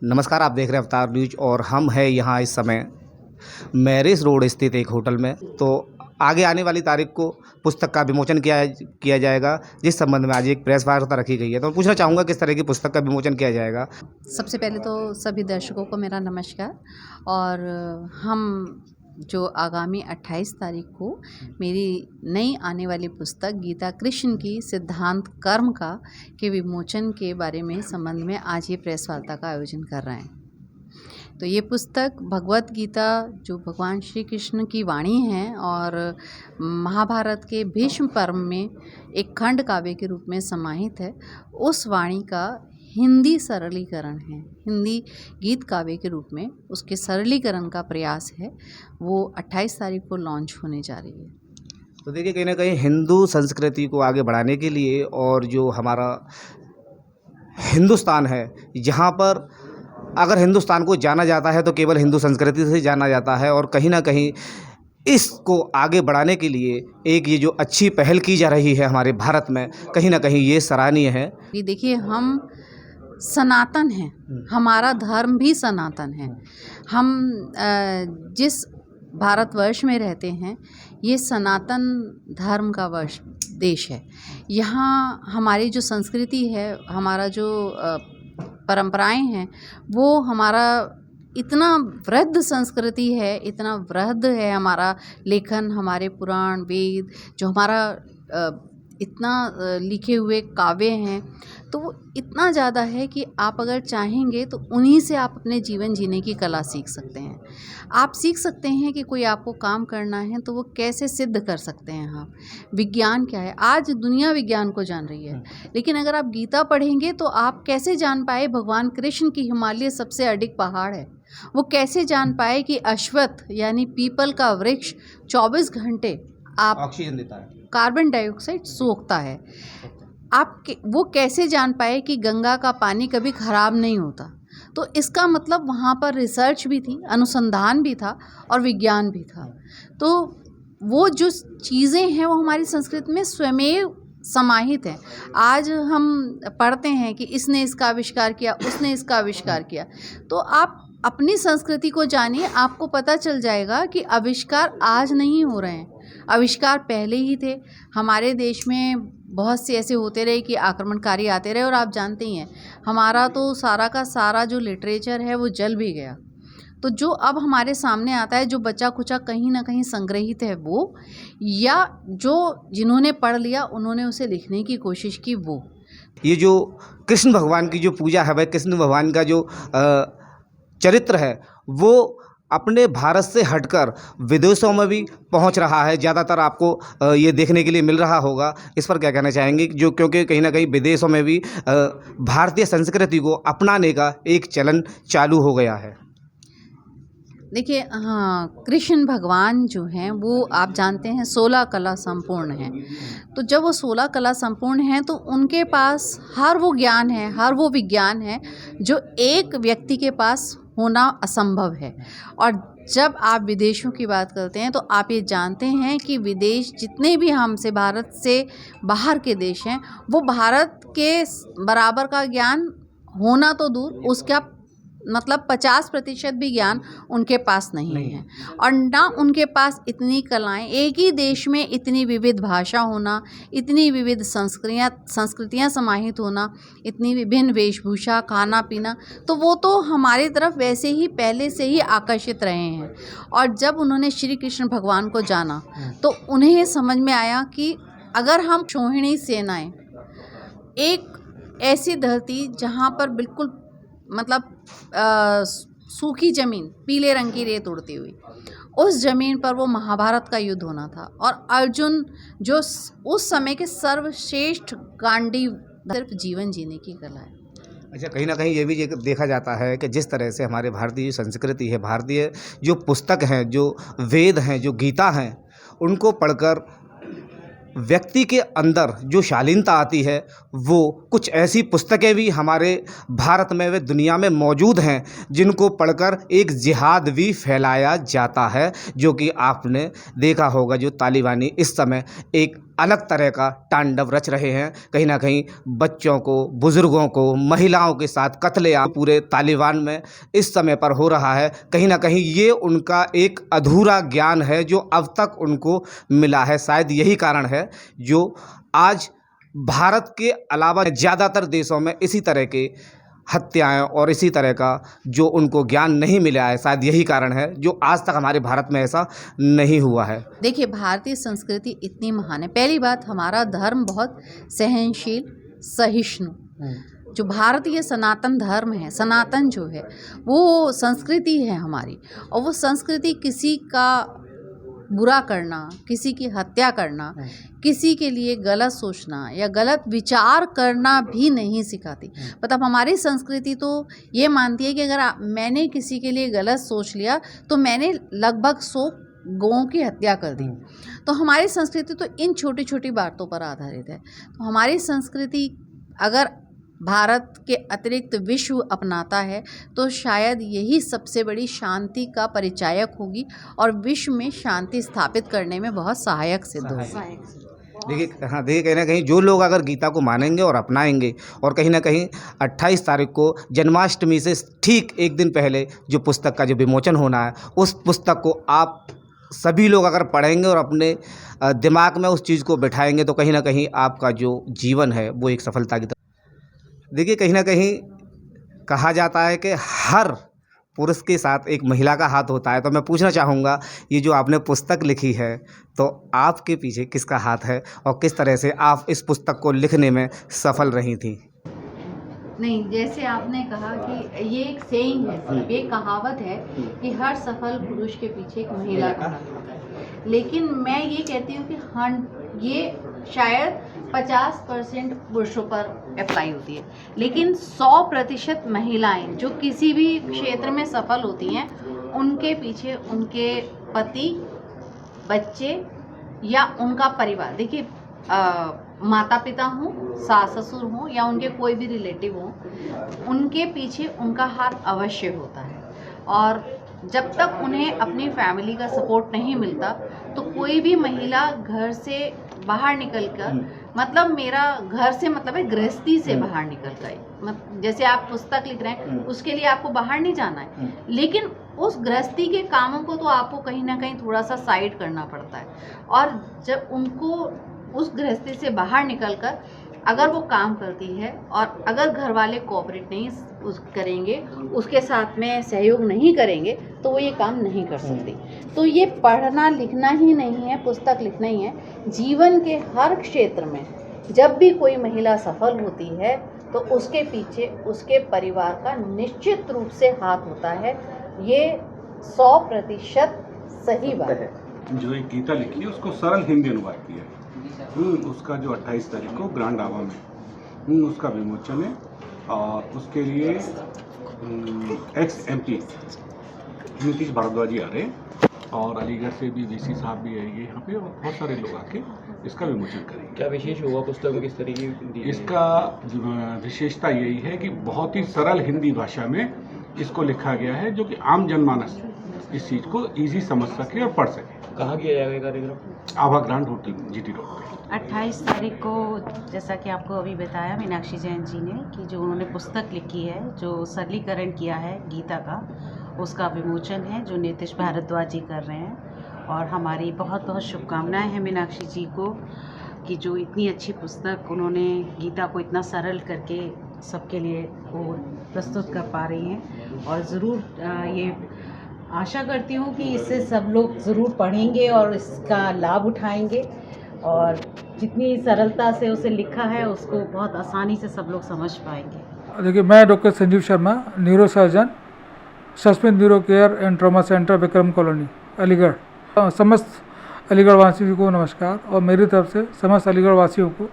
नमस्कार, आप देख रहे हैं अवतार न्यूज और हम हैं यहाँ इस समय मैरिज रोड स्थित एक होटल में। तो आगे आने वाली तारीख को पुस्तक का विमोचन किया जाएगा, जिस संबंध में आज एक प्रेस वार्ता रखी गई है। तो मैं पूछना चाहूँगा किस तरह की पुस्तक का विमोचन किया जाएगा। सबसे पहले तो सभी दर्शकों को मेरा नमस्कार। और हम जो आगामी 28 तारीख को मेरी नई आने वाली पुस्तक गीता कृष्ण की सिद्धांत कर्म का के विमोचन के बारे में संबंध में आज ये प्रेस वार्ता का आयोजन कर रहे हैं। तो ये पुस्तक भगवत गीता जो भगवान श्री कृष्ण की वाणी है और महाभारत के भीष्म पर्व में एक खंड काव्य के रूप में समाहित है, उस वाणी का हिंदी सरलीकरण है। हिंदी गीत काव्य के रूप में उसके सरलीकरण का प्रयास है, वो 28 तारीख को लॉन्च होने जा रही है। तो देखिए, कहीं ना कहीं हिंदू संस्कृति को आगे बढ़ाने के लिए और जो हमारा हिंदुस्तान है, जहाँ पर अगर हिंदुस्तान को जाना जाता है तो केवल हिंदू संस्कृति से जाना जाता है, और कहीं ना कहीं इसको आगे बढ़ाने के लिए एक ये जो अच्छी पहल की जा रही है हमारे भारत में, कहीं ना कहीं ये सराहनीय है। ये देखिए, हम सनातन हैं, हमारा धर्म भी सनातन है। हम जिस भारतवर्ष में रहते हैं, ये सनातन धर्म का देश है। यहाँ हमारी जो संस्कृति है, हमारा जो परंपराएं हैं, वो हमारा इतना वृद्ध संस्कृति है, इतना वृद्ध है हमारा लेखन, हमारे पुराण वेद, जो हमारा इतना लिखे हुए काव्य हैं, तो वो इतना ज़्यादा है कि आप अगर चाहेंगे तो उन्हीं से आप अपने जीवन जीने की कला सीख सकते हैं। आप सीख सकते हैं कि कोई आपको काम करना है तो वो कैसे सिद्ध कर सकते हैं आप। विज्ञान क्या है, आज दुनिया विज्ञान को जान रही है, लेकिन अगर आप गीता पढ़ेंगे तो आप कैसे जान पाए भगवान कृष्ण की हिमालय सबसे अधिक पहाड़ है। वो कैसे जान पाए कि अश्वत्थ यानी पीपल का वृक्ष 24 घंटे आप ऑक्सीजन देता है, कार्बन डाइऑक्साइड सोखता है। आप वो कैसे जान पाए कि गंगा का पानी कभी ख़राब नहीं होता। तो इसका मतलब वहाँ पर रिसर्च भी थी, अनुसंधान भी था और विज्ञान भी था। तो वो जो चीज़ें हैं वो हमारी संस्कृति में स्वयमेव समाहित है। आज हम पढ़ते हैं कि इसने इसका आविष्कार किया, उसने इसका आविष्कार किया। तो आप अपनी संस्कृति को जानिए, आपको पता चल जाएगा कि आविष्कार आज नहीं हो रहे हैं, आविष्कार पहले ही थे। हमारे देश में बहुत से ऐसे होते रहे कि आक्रमणकारी आते रहे, और आप जानते ही हैं हमारा तो सारा का सारा जो लिटरेचर है वो जल भी गया। तो जो अब हमारे सामने आता है, जो बचा कुचा कहीं ना कहीं संग्रहित है वो, या जो जिन्होंने पढ़ लिया उन्होंने उसे लिखने की कोशिश की, वो ये जो कृष्ण भगवान की जो पूजा है, भाई कृष्ण भगवान का जो चरित्र है वो अपने भारत से हटकर विदेशों में भी पहुंच रहा है। ज़्यादातर आपको ये देखने के लिए मिल रहा होगा। इस पर क्या कहना चाहेंगे, जो क्योंकि कहीं ना कहीं विदेशों में भी भारतीय संस्कृति को अपनाने का एक चलन चालू हो गया है। देखिए, हाँ, कृष्ण भगवान जो हैं वो आप जानते हैं 16 कला संपूर्ण हैं। तो जब वो 16 कला संपूर्ण हैं तो उनके पास हर वो ज्ञान है, हर वो विज्ञान है जो एक व्यक्ति के पास होना असंभव है। और जब आप विदेशों की बात करते हैं तो आप ये जानते हैं कि विदेश जितने भी हमसे भारत से बाहर के देश हैं, वो भारत के बराबर का ज्ञान होना तो दूर, उसका मतलब 50% भी ज्ञान उनके पास नहीं है। और ना उनके पास इतनी कलाएं, एक ही देश में इतनी विविध भाषा होना, इतनी विविध संस्कृतियां समाहित होना, इतनी विभिन्न वेशभूषा, खाना पीना, तो वो तो हमारी तरफ वैसे ही पहले से ही आकर्षित रहे हैं। और जब उन्होंने श्री कृष्ण भगवान को जाना तो उन्हें समझ में आया कि अगर हम सोहिणी सेनाएं, एक ऐसी धरती जहाँ पर बिल्कुल मतलब सूखी ज़मीन, पीले रंग की रेत उड़ती हुई, उस ज़मीन पर वो महाभारत का युद्ध होना था। और अर्जुन जो उस समय के सर्वश्रेष्ठ गांडीव, सिर्फ जीवन जीने की कला है। अच्छा, कहीं ना कहीं ये भी देखा जाता है कि जिस तरह से हमारे भारतीय संस्कृति है, भारतीय जो पुस्तक हैं, जो वेद हैं, जो गीता हैं, उनको पढ़कर व्यक्ति के अंदर जो शालीनता आती है, वो कुछ ऐसी पुस्तकें भी हमारे भारत में व दुनिया में मौजूद हैं जिनको पढ़कर एक जिहाद भी फैलाया जाता है, जो कि आपने देखा होगा। जो तालिबानी इस समय एक अलग तरह का तांडव रच रहे हैं। कहीं ना कहीं बच्चों को, बुज़ुर्गों को, महिलाओं के साथ कत्लेआम पूरे तालिबान में इस समय पर हो रहा है। कहीं ना कहीं ये उनका एक अधूरा ज्ञान है जो अब तक उनको मिला है। शायद यही कारण है जो आज भारत के अलावा ज़्यादातर देशों में इसी तरह के हत्याएं और इसी तरह का जो उनको ज्ञान नहीं मिला है, शायद यही कारण है जो आज तक हमारे भारत में ऐसा नहीं हुआ है। देखिए, भारतीय संस्कृति इतनी महान है। पहली बात, हमारा धर्म बहुत सहनशील, सहिष्णु, जो भारतीय सनातन धर्म है, सनातन जो है वो संस्कृति है हमारी। और वो संस्कृति किसी का बुरा करना, किसी की हत्या करना, किसी के लिए गलत सोचना या गलत विचार करना भी नहीं सिखाती। मतलब हमारी संस्कृति तो ये मानती है कि अगर मैंने किसी के लिए गलत सोच लिया तो मैंने लगभग 100 गौओं की हत्या कर दी। तो हमारी संस्कृति तो इन छोटी छोटी बातों पर आधारित है। तो हमारी संस्कृति अगर भारत के अतिरिक्त विश्व अपनाता है तो शायद यही सबसे बड़ी शांति का परिचायक होगी और विश्व में शांति स्थापित करने में बहुत सहायक सिद्ध होगी। देखिए कहीं ना कहीं जो लोग अगर गीता को मानेंगे और अपनाएंगे, और कहीं ना कहीं 28 तारीख को जन्माष्टमी से ठीक एक दिन पहले जो पुस्तक का जो विमोचन होना है, उस पुस्तक को आप सभी लोग अगर पढ़ेंगे और अपने दिमाग में उस चीज़ को बिठाएंगे तो कहीं ना कहीं आपका जो जीवन है वो एक सफलता की तरफ। देखिए, कहीं ना कहीं कहा जाता है कि हर पुरुष के साथ एक महिला का हाथ होता है। तो मैं पूछना चाहूँगा, ये जो आपने पुस्तक लिखी है तो आपके पीछे किसका हाथ है और किस तरह से आप इस पुस्तक को लिखने में सफल रही थी? नहीं, जैसे आपने कहा कि ये एक सेइंग है, ये कहावत है कि हर सफल पुरुष के पीछे एक महिला का हाथ होता है। लेकिन मैं ये कहती हूँ कि ये शायद 50% पुरुषों पर अप्लाई होती है, लेकिन 100% महिलाएं जो किसी भी क्षेत्र में सफल होती हैं उनके पीछे उनके पति, बच्चे या उनका परिवार। देखिए, माता पिता हों, सास ससुर हों या उनके कोई भी रिलेटिव हों, उनके पीछे उनका हाथ अवश्य होता है। और जब तक उन्हें अपनी फैमिली का सपोर्ट नहीं मिलता तो कोई भी महिला घर से बाहर निकलकर, मतलब मेरा घर से मतलब है गृहस्थी से बाहर निकल कर, जैसे आप पुस्तक लिख रहे हैं उसके लिए आपको बाहर नहीं जाना है, लेकिन उस गृहस्थी के कामों को तो आपको कहीं ना कहीं थोड़ा सा साइड करना पड़ता है। और जब उनको उस गृहस्थी से बाहर निकलकर अगर वो काम करती है और अगर घर वाले कोऑपरेट नहीं करेंगे, उसके साथ में सहयोग नहीं करेंगे तो वो ये काम नहीं कर सकती। तो ये पढ़ना लिखना ही नहीं है, पुस्तक लिखना ही है। जीवन के हर क्षेत्र में जब भी कोई महिला सफल होती है तो उसके पीछे उसके परिवार का निश्चित रूप से हाथ होता है। ये 100% सही बात है। जो एक गीता लिखी है उसको सरल हिंदी अनुवाद किया है। उसका जो 28 तारीख को ग्रांड आवा में उसका विमोचन है और उसके लिए एक्स-MP नीतीश भारद्वाज जी आ रहे हैं और अलीगढ़ से भी VC साहब भी आएंगे यहाँ पे और बहुत सारे लोग आके इसका विमोचन करेंगे। क्या विशेष होगा पुस्तक में, किस तरीके की? इसका विशेषता यही है कि बहुत ही सरल हिंदी भाषा में इसको लिखा गया है जो कि आम जनमानस इस चीज़ को ईजी समझ सके और पढ़ सके। कहाँ किया जाएगा कार्यक्रम? आभा ग्रांड होटल GT रोड पे 28 तारीख को, जैसा कि आपको अभी बताया मीनाक्षी जैन जी ने, कि जो उन्होंने पुस्तक लिखी है, जो सरलीकरण किया है गीता का, उसका विमोचन है जो नीतीश भारद्वाज जी कर रहे हैं। और हमारी बहुत बहुत शुभकामनाएं हैं मीनाक्षी जी को कि जो इतनी अच्छी पुस्तक उन्होंने गीता को इतना सरल करके सबके लिए वो प्रस्तुत कर पा रही हैं। और ज़रूर ये आशा करती हूँ कि इससे सब लोग ज़रूर पढ़ेंगे और इसका लाभ उठाएंगे और जितनी सरलता से उसे लिखा है उसको बहुत आसानी से सब लोग समझ पाएंगे। देखिए, मैं doctor Sanjeev Sharma, neuro surgeon, suspense neuro care and trauma centre, Vikram colony, Aligarh. समस्त अलीगढ़ वासियों को नमस्कार और मेरी तरफ से समस्त अलीगढ़ वासियों को